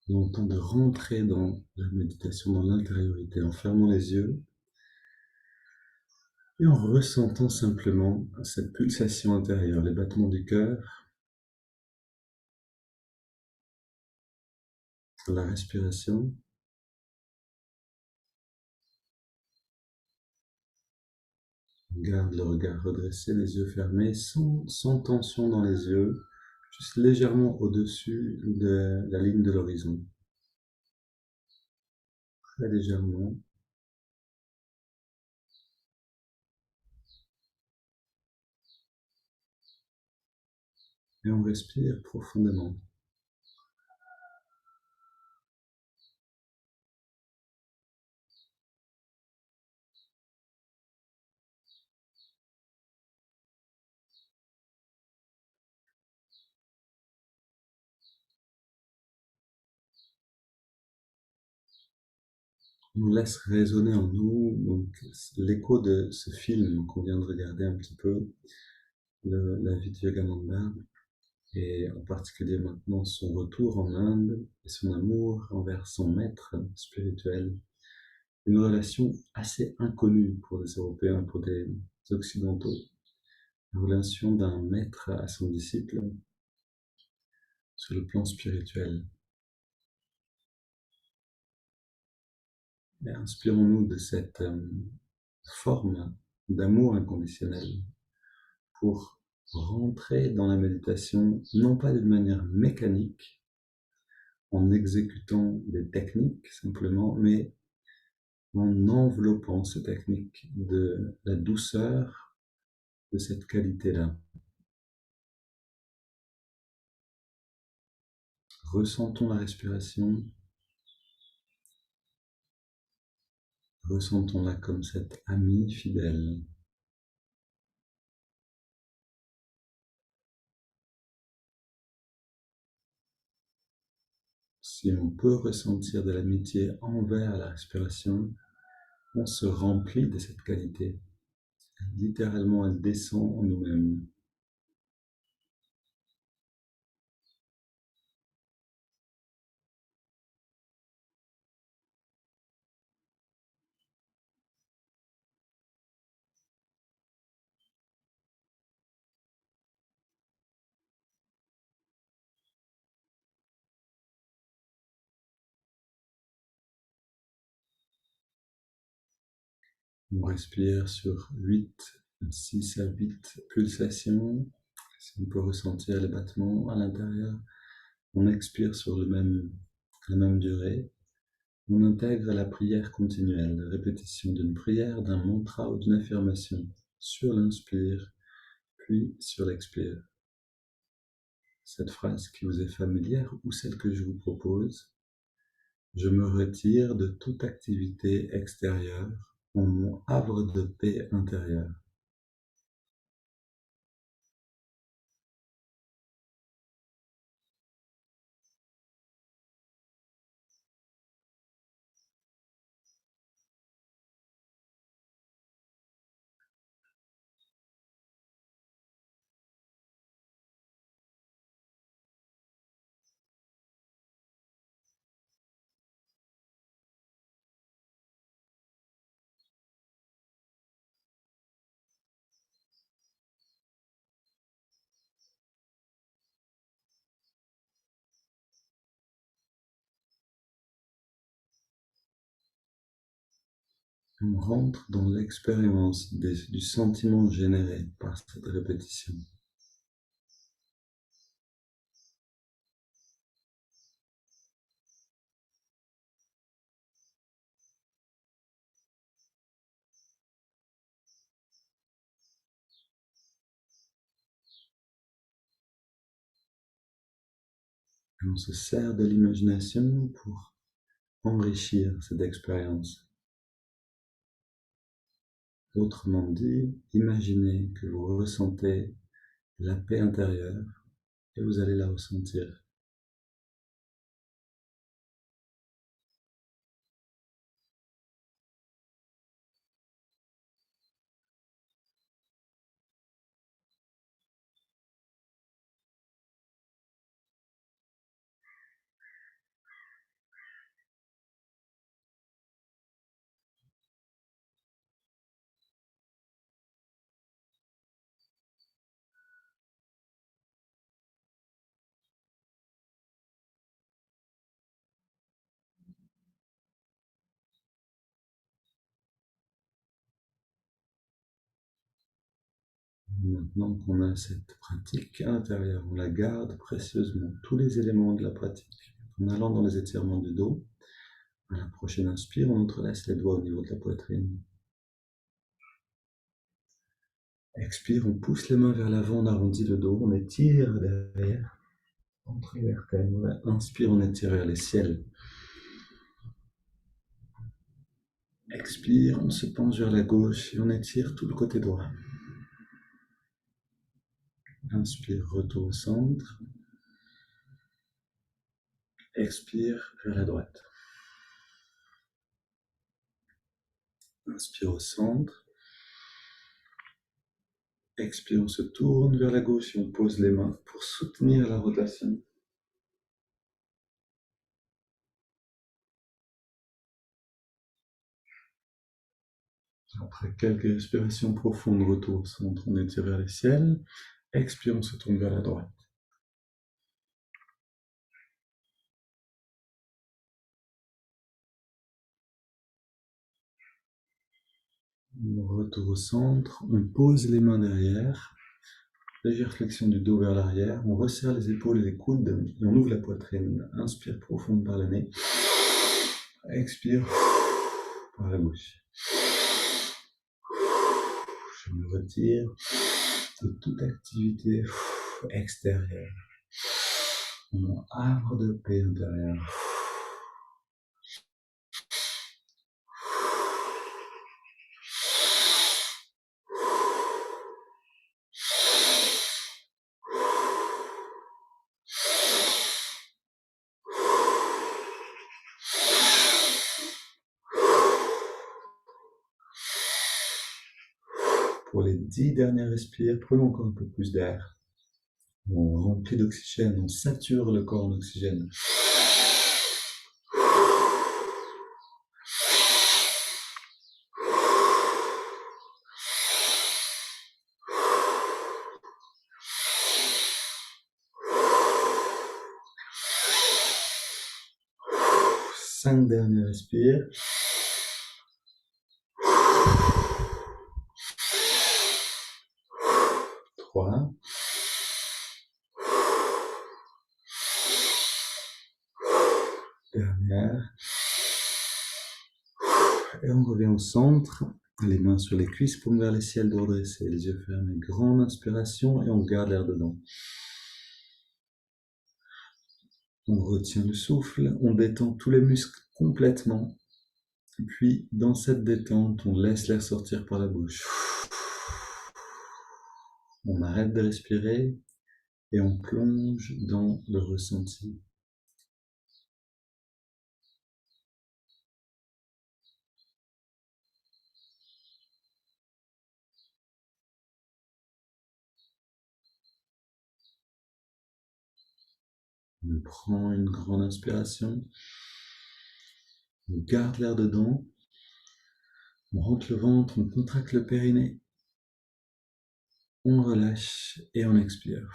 Et on tente de rentrer dans la méditation, dans l'intériorité, en fermant les yeux et en ressentant simplement cette pulsation intérieure, les battements du cœur, la respiration. On garde le regard redressé, les yeux fermés, sans tension dans les yeux, juste légèrement au-dessus de la ligne de l'horizon. Très légèrement. Et on respire profondément. On laisse résonner en nous donc, l'écho de ce film qu'on vient de regarder un petit peu, la vie de Yogananda, et en particulier maintenant son retour en Inde et son amour envers son maître spirituel. Une relation assez inconnue pour les Européens, pour des Occidentaux. La relation d'un maître à son disciple sur le plan spirituel. Et inspirons-nous de cette forme d'amour inconditionnel pour rentrer dans la méditation, non pas d'une manière mécanique, en exécutant des techniques simplement, mais en enveloppant ces techniques de la douceur de cette qualité-là. Ressentons la respiration, ressentons-la comme cette amie fidèle. Si on peut ressentir de l'amitié envers la respiration, on se remplit de cette qualité. Littéralement, elle descend en nous-mêmes. On respire sur 6 à 8 pulsations. Si on peut ressentir les battements à l'intérieur, on expire sur la même durée. On intègre la prière continuelle, la répétition d'une prière, d'un mantra ou d'une affirmation sur l'inspire, puis sur l'expire. Cette phrase qui vous est familière ou celle que je vous propose: je me retire de toute activité extérieure en mon havre de paix intérieure. On rentre dans l'expérience du sentiment généré par cette répétition. Et on se sert de l'imagination pour enrichir cette expérience. Autrement dit, imaginez que vous ressentez la paix intérieure et vous allez la ressentir. Maintenant qu'on a cette pratique intérieure, on la garde précieusement, tous les éléments de la pratique. En allant dans les étirements du dos, à la prochaine inspire, on entrelace les doigts au niveau de la poitrine. Expire, on pousse les mains vers l'avant, on arrondit le dos, on étire derrière, entre les vertèbres. Inspire, on étire vers les ciels. Expire, on se penche vers la gauche et on étire tout le côté droit. Inspire, retour au centre. Expire vers la droite. Inspire au centre. Expire, on se tourne vers la gauche et on pose les mains pour soutenir la rotation. Après quelques respirations profondes, retour au centre, on étire vers les ciels. Expire, on se tourne vers la droite. On retourne au centre, on pose les mains derrière. Légère flexion du dos vers l'arrière. On resserre les épaules et les coudes et on ouvre la poitrine. Inspire profond par le nez. Expire par la bouche. Je me retire de toute activité extérieure. Mon havre de paix intérieure. Pour les 10 dernières respires, prenons encore un peu plus d'air. On remplit d'oxygène, on sature le corps en oxygène. Cinq dernières respires. Trois. Dernière. Et on revient au centre, les mains sur les cuisses, paumes vers les ciels, dos redressé, les yeux fermés. Grande inspiration et on garde l'air dedans. On retient le souffle, on détend tous les muscles complètement. Puis, dans cette détente, on laisse l'air sortir par la bouche. On arrête de respirer et on plonge dans le ressenti. On prend une grande inspiration, on garde l'air dedans, on rentre le ventre, on contracte le périnée, on relâche et on expire.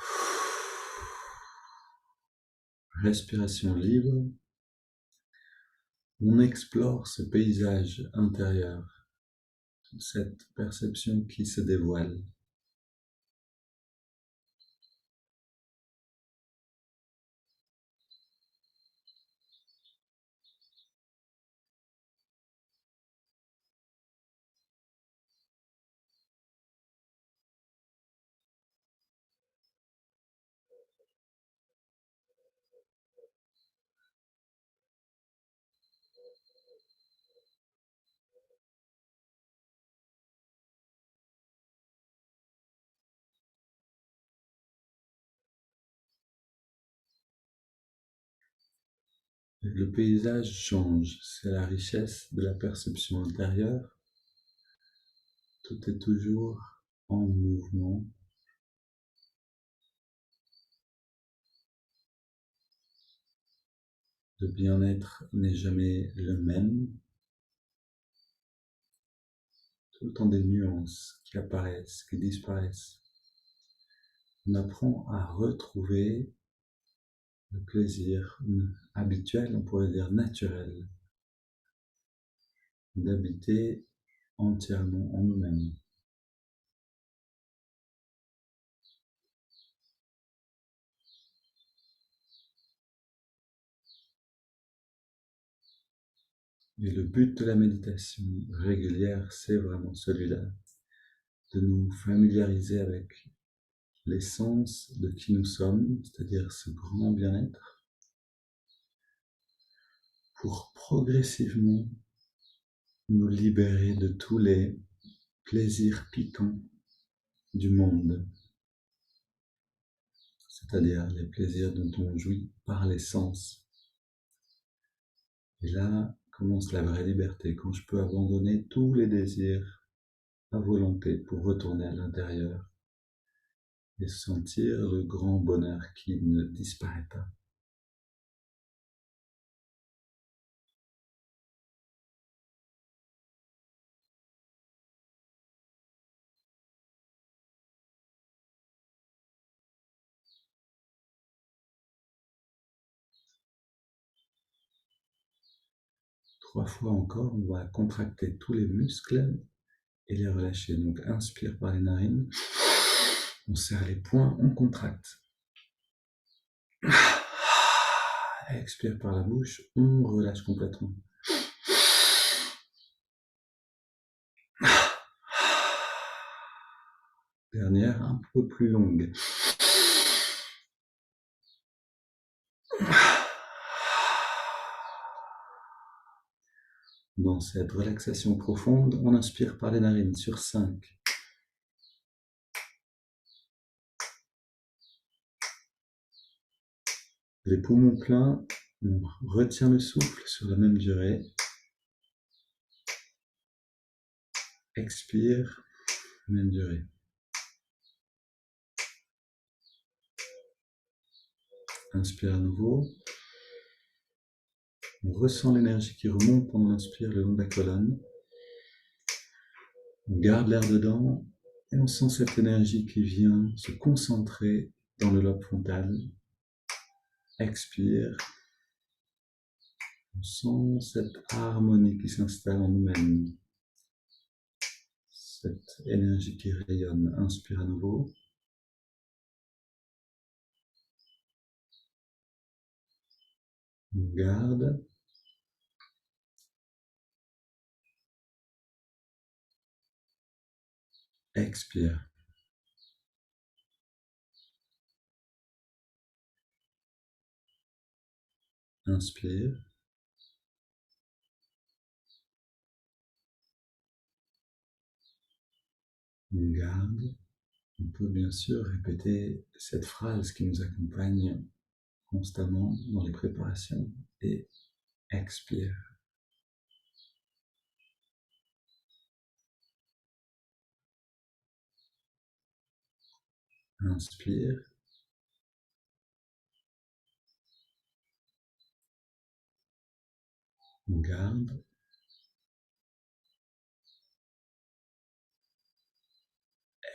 Respiration libre, on explore ce paysage intérieur, cette perception qui se dévoile. Le paysage change, c'est la richesse de la perception intérieure. Tout est toujours en mouvement. Le bien-être n'est jamais le même. Tout le temps des nuances qui apparaissent, qui disparaissent. On apprend à retrouver le plaisir habituel, on pourrait dire naturel, d'habiter entièrement en nous-mêmes. Et le but de la méditation régulière, c'est vraiment celui-là, de nous familiariser avec l'essence de qui nous sommes, c'est-à-dire ce grand bien-être, pour progressivement nous libérer de tous les plaisirs piquants du monde, c'est-à-dire les plaisirs dont on jouit par les sens. Et là commence la vraie liberté, quand je peux abandonner tous les désirs à volonté pour retourner à l'intérieur et sentir le grand bonheur qui ne disparaît pas. Trois fois encore, on va contracter tous les muscles et les relâcher. Donc inspire par les narines, on serre les poings, on contracte. Expire par la bouche, on relâche complètement. Dernière, un peu plus longue. Dans cette relaxation profonde, on inspire par les narines sur 5. Les poumons pleins, on retient le souffle sur la même durée. Expire, même durée. Inspire à nouveau. On ressent l'énergie qui remonte pendant l'inspire le long de la colonne. On garde l'air dedans et on sent cette énergie qui vient se concentrer dans le lobe frontal. Expire. On sent cette harmonie qui s'installe en nous-mêmes. Cette énergie qui rayonne. Inspire à nouveau. On garde. Expire. Inspire. On garde. On peut bien sûr répéter cette phrase qui nous accompagne constamment dans les préparations et expire. Inspire. On garde.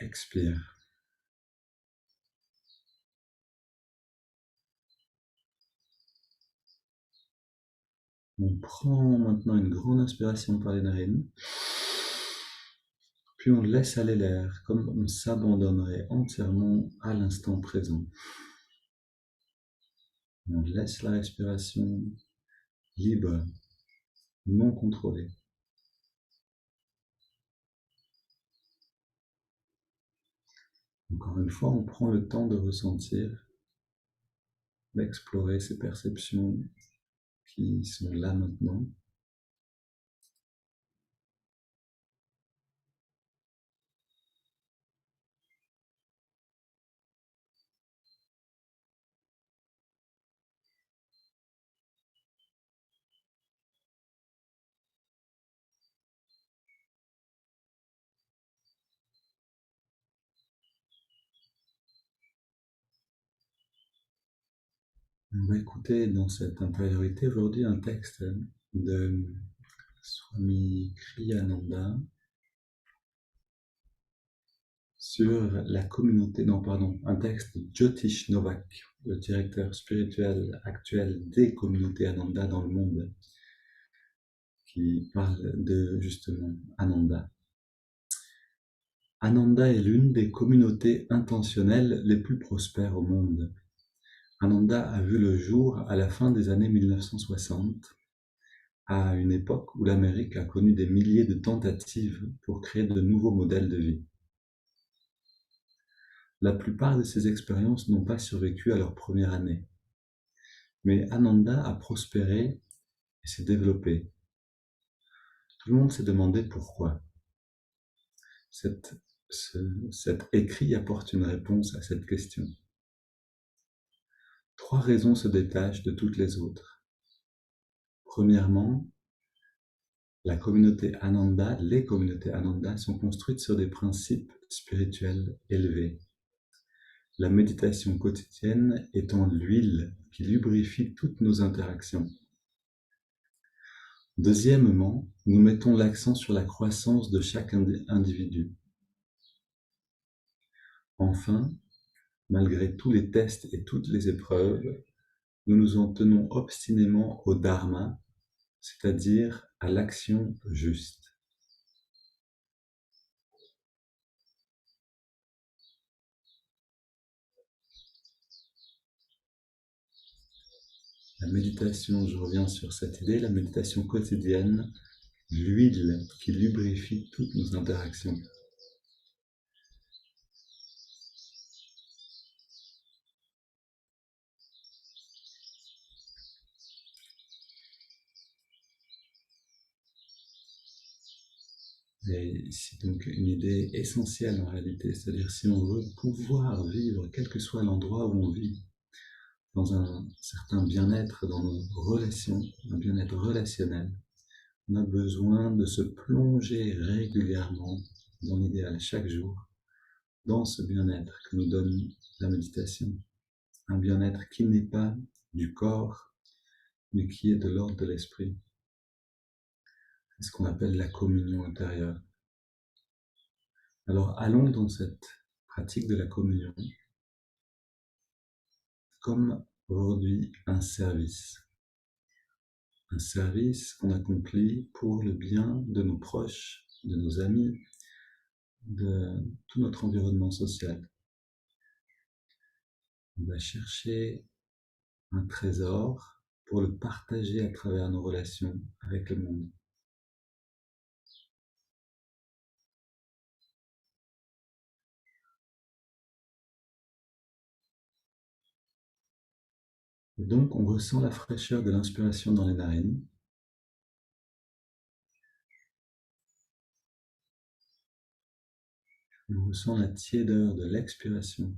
Expire. On prend maintenant une grande inspiration par les narines, puis on laisse aller l'air, comme on s'abandonnerait entièrement à l'instant présent. On laisse la respiration libre, non contrôlée. Encore une fois, on prend le temps de ressentir, d'explorer ces perceptions qui sont là maintenant. On va écouter dans cette intériorité aujourd'hui un texte de Swami Kriyananda sur la communauté, un texte de Jyotish Novak, le directeur spirituel actuel des communautés Ananda dans le monde, qui parle de justement Ananda. Ananda est l'une des communautés intentionnelles les plus prospères au monde. Ananda a vu le jour à la fin des années 1960 à une époque où l'Amérique a connu des milliers de tentatives pour créer de nouveaux modèles de vie. La plupart de ces expériences n'ont pas survécu à leur première année, mais Ananda a prospéré et s'est développé. Tout le monde s'est demandé pourquoi. Cet écrit apporte une réponse à cette question. 3 raisons se détachent de toutes les autres. Premièrement, les communautés Ananda sont construites sur des principes spirituels élevés. La méditation quotidienne étant l'huile qui lubrifie toutes nos interactions. Deuxièmement, nous mettons l'accent sur la croissance de chaque individu. Enfin, malgré tous les tests et toutes les épreuves, nous nous en tenons obstinément au dharma, c'est-à-dire à l'action juste. La méditation, je reviens sur cette idée, la méditation quotidienne, l'huile qui lubrifie toutes nos interactions. Et c'est donc une idée essentielle en réalité, c'est-à-dire si on veut pouvoir vivre, quel que soit l'endroit où on vit, dans un certain bien-être dans nos relations, un bien-être relationnel, on a besoin de se plonger régulièrement, dans l'idéal chaque jour, dans ce bien-être que nous donne la méditation. Un bien-être qui n'est pas du corps, mais qui est de l'ordre de l'esprit. C'est ce qu'on appelle la communion intérieure. Alors allons dans cette pratique de la communion comme aujourd'hui un service qu'on accomplit pour le bien de nos proches, de nos amis, de tout notre environnement social. On va chercher un trésor pour le partager à travers nos relations avec le monde. Et donc on ressent la fraîcheur de l'inspiration dans les narines. On ressent la tiédeur de l'expiration.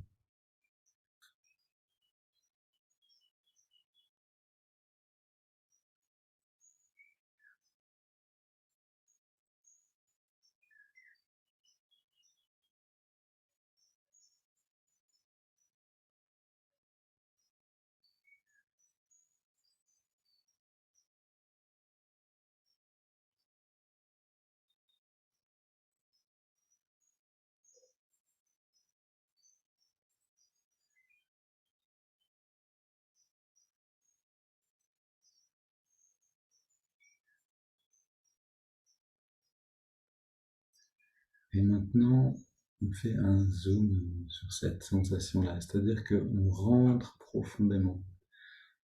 Et maintenant, on fait un zoom sur cette sensation-là, c'est-à-dire qu'on rentre profondément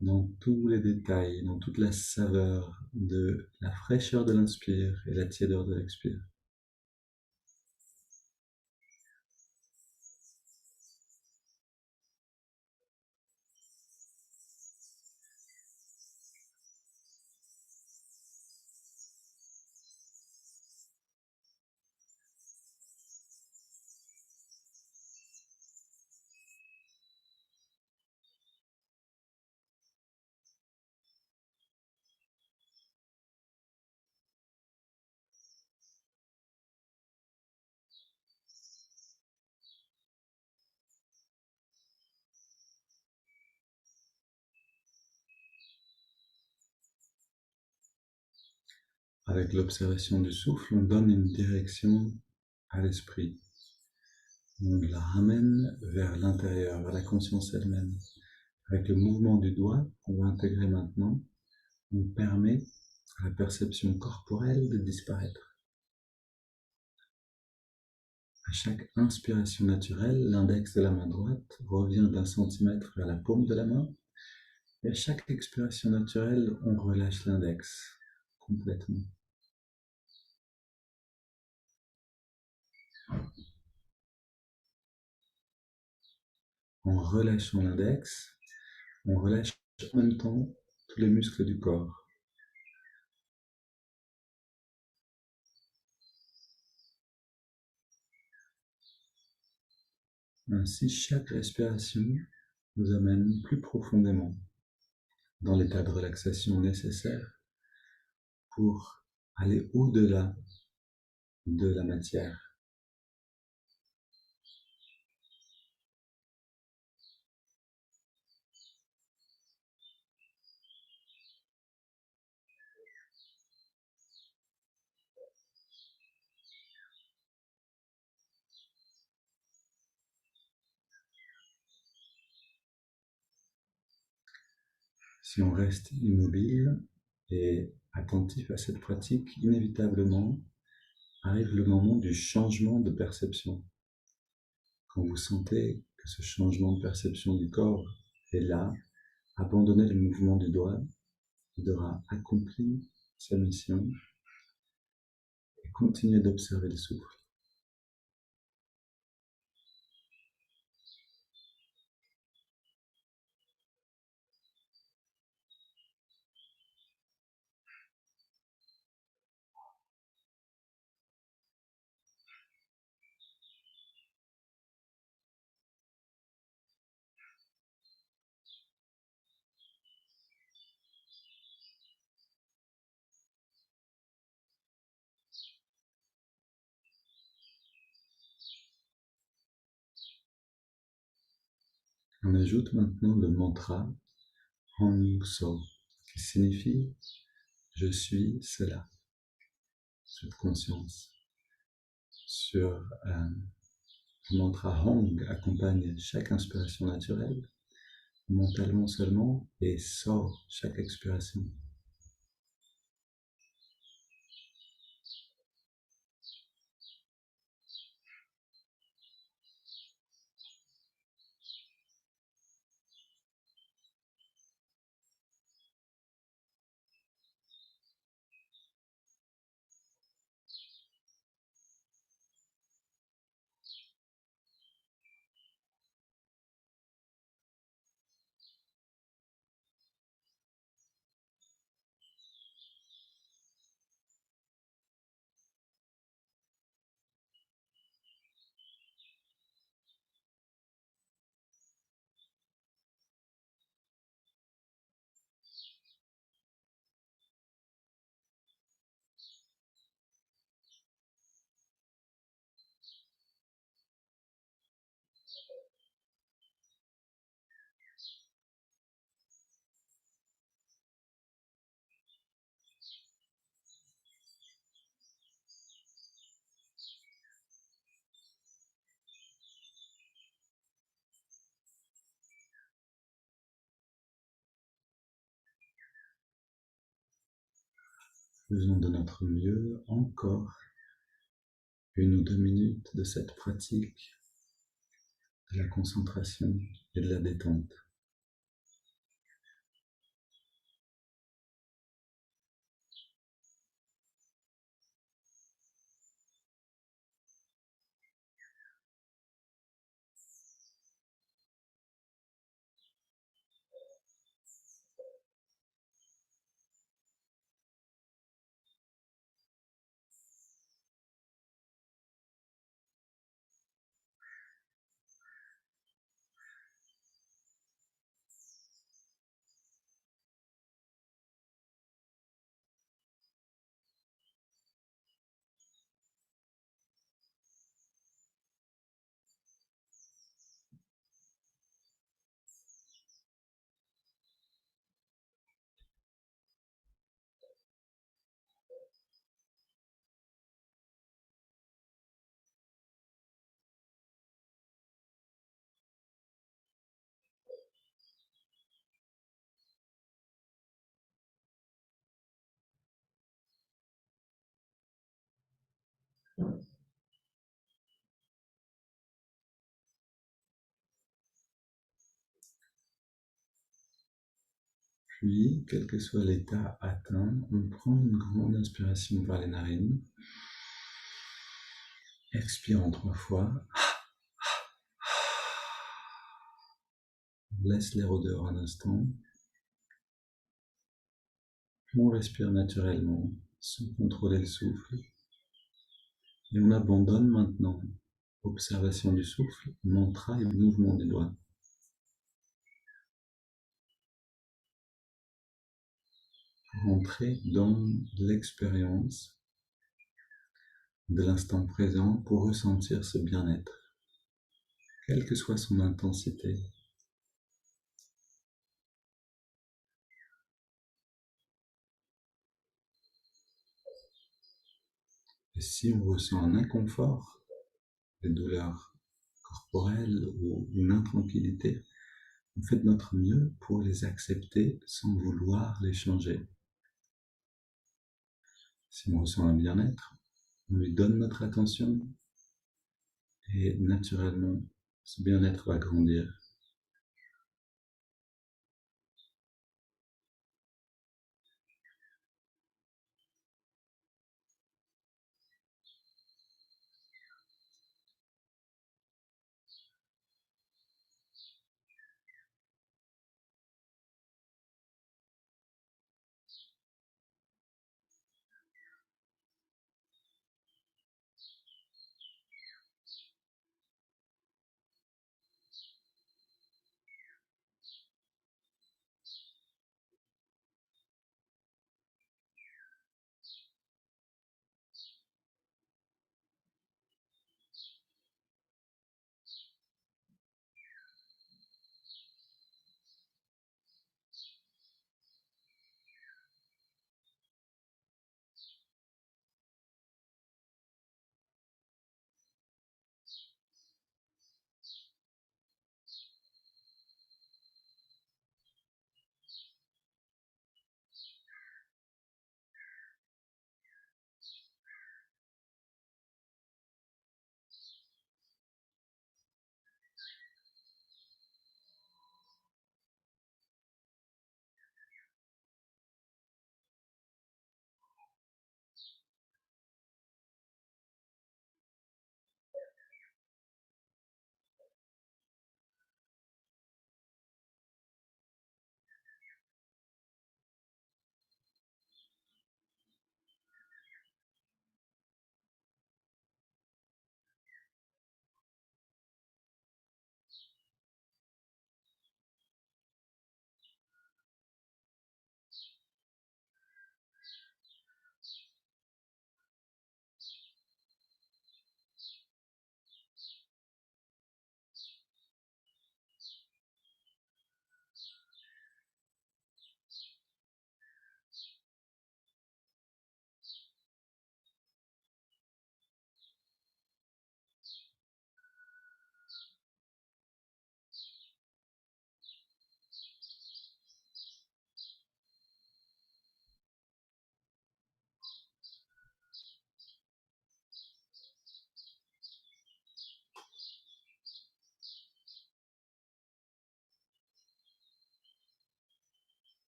dans tous les détails, dans toute la saveur de la fraîcheur de l'inspire et la tiédeur de l'expire. Avec l'observation du souffle, on donne une direction à l'esprit. On la ramène vers l'intérieur, vers la conscience elle-même. Avec le mouvement du doigt qu'on va intégrer maintenant, on permet à la perception corporelle de disparaître. À chaque inspiration naturelle, l'index de la main droite revient d'1 centimètre vers la paume de la main. Et à chaque expiration naturelle, on relâche l'index. complètement. En relâchant l'index, on relâche en même temps tous les muscles du corps. Ainsi, chaque respiration nous amène plus profondément dans l'état de relaxation nécessaire pour aller au-delà de la matière. Si on reste immobile et attentif à cette pratique, inévitablement arrive le moment du changement de perception. Quand vous sentez que ce changement de perception du corps est là, abandonnez le mouvement du doigt, il aura accompli sa mission et continuez d'observer le souffle. On ajoute maintenant le mantra Hong So, qui signifie je suis cela, cette conscience. Le mantra Hong accompagne chaque inspiration naturelle, mentalement seulement, et sort chaque expiration. Faisons de notre mieux encore 1 ou 2 minutes de cette pratique de la concentration et de la détente. Puis, quel que soit l'état atteint, on prend une grande inspiration par les narines. Expirons 3 fois. Laisse l'air au dehors un instant. On respire naturellement, sans contrôler le souffle. Et on abandonne maintenant observation du souffle, mantra et mouvement des doigts. Pour entrer dans l'expérience de l'instant présent pour ressentir ce bien-être, quelle que soit son intensité. Et si on ressent un inconfort, des douleurs corporelles ou une intranquillité, on fait de notre mieux pour les accepter sans vouloir les changer. Si on ressent un bien-être, on lui donne notre attention et naturellement, ce bien-être va grandir.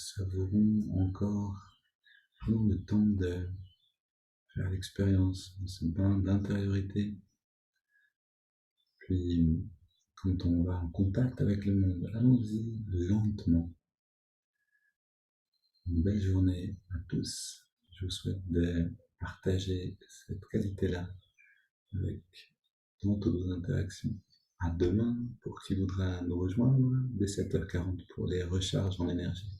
Savourons encore, prenons le temps de faire l'expérience de ce bain d'intériorité. Puis, quand on va en contact avec le monde, allons-y lentement. Une belle journée à tous. Je vous souhaite de partager cette qualité-là avec toutes vos interactions. À demain pour qui voudra nous rejoindre, dès 7h40 pour les recharges en énergie.